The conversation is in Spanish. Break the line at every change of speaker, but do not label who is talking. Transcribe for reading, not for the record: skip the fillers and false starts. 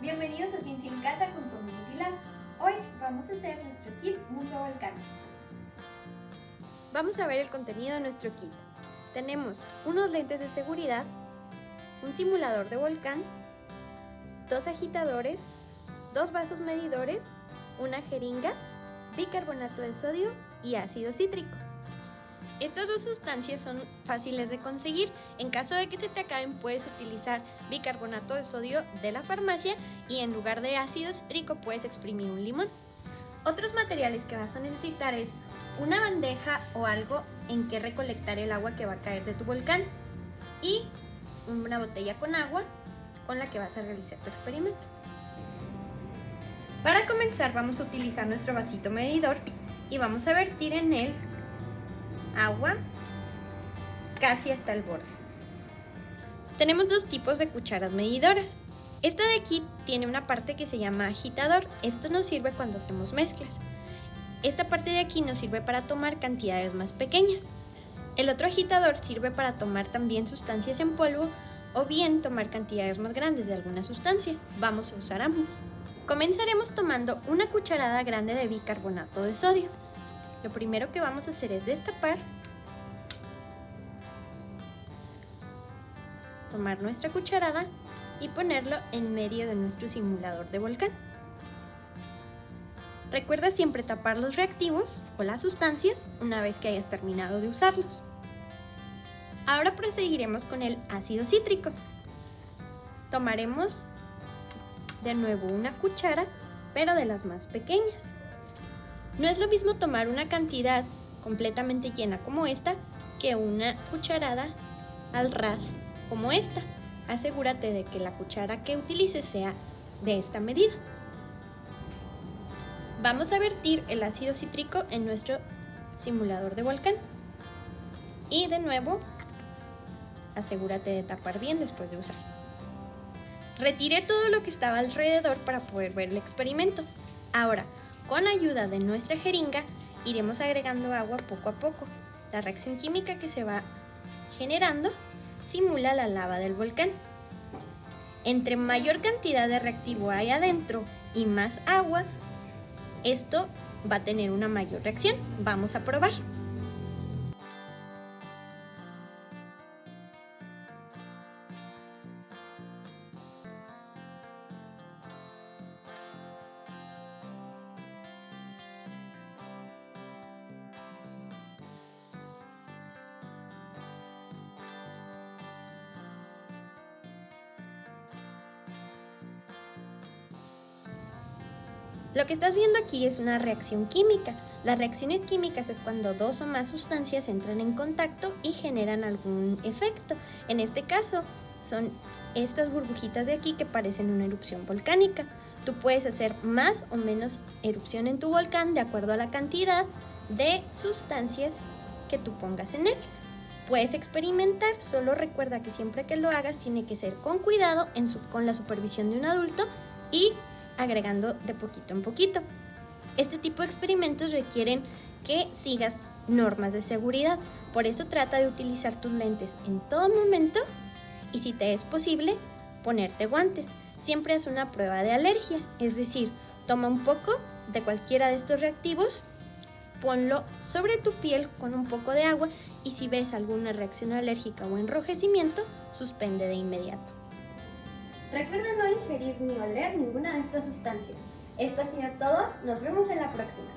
Bienvenidos a Ciencia en Casa con Community Lab. Hoy vamos a hacer nuestro kit Mundo Volcán.
Vamos a ver el contenido de nuestro kit. Tenemos unos lentes de seguridad, un simulador de volcán, 2 agitadores, 2 vasos medidores, una jeringa, bicarbonato de sodio y ácido cítrico. Estas dos sustancias son fáciles de conseguir. En caso de que se te acaben, puedes utilizar bicarbonato de sodio de la farmacia y en lugar de ácido cítrico puedes exprimir un limón. Otros materiales que vas a necesitar es una bandeja o algo en que recolectar el agua que va a caer de tu volcán y una botella con agua con la que vas a realizar tu experimento. Para comenzar vamos a utilizar nuestro vasito medidor y vamos a vertir en él agua casi hasta el borde. Tenemos 2 tipos de cucharas medidoras. Esta de aquí tiene una parte que se llama agitador. Esto nos sirve cuando hacemos mezclas. Esta parte de aquí nos sirve para tomar cantidades más pequeñas. El otro agitador sirve para tomar también sustancias en polvo o bien tomar cantidades más grandes de alguna sustancia. Vamos a usar ambos. Comenzaremos tomando una cucharada grande de bicarbonato de sodio. Lo primero que vamos a hacer es destapar, tomar nuestra cucharada y ponerlo en medio de nuestro simulador de volcán. Recuerda siempre tapar los reactivos o las sustancias una vez que hayas terminado de usarlos. Ahora proseguiremos con el ácido cítrico. Tomaremos de nuevo una cuchara, pero de las más pequeñas. No es lo mismo tomar una cantidad completamente llena como esta que una cucharada al ras como esta. Asegúrate de que la cuchara que utilices sea de esta medida. Vamos a vertir el ácido cítrico en nuestro simulador de volcán. Y de nuevo, asegúrate de tapar bien después de usar. Retiré todo lo que estaba alrededor para poder ver el experimento. Ahora, con ayuda de nuestra jeringa, iremos agregando agua poco a poco. La reacción química que se va generando simula la lava del volcán. Entre mayor cantidad de reactivo hay adentro y más agua, esto va a tener una mayor reacción. Vamos a probar. Lo que estás viendo aquí es una reacción química. Las reacciones químicas es cuando 2 o más sustancias entran en contacto y generan algún efecto. En este caso, son estas burbujitas de aquí que parecen una erupción volcánica. Tú puedes hacer más o menos erupción en tu volcán de acuerdo a la cantidad de sustancias que tú pongas en él. Puedes experimentar, solo recuerda que siempre que lo hagas tiene que ser con cuidado, con la supervisión de un adulto y agregando de poquito en poquito. Este tipo de experimentos requieren que sigas normas de seguridad, por eso trata de utilizar tus lentes en todo momento y si te es posible, ponerte guantes. Siempre haz una prueba de alergia, es decir, toma un poco de cualquiera de estos reactivos, ponlo sobre tu piel con un poco de agua y si ves alguna reacción alérgica o enrojecimiento, suspende de inmediato.
Recuerda no ingerir ni oler ninguna de estas sustancias. Esto ha sido todo, nos vemos en la próxima.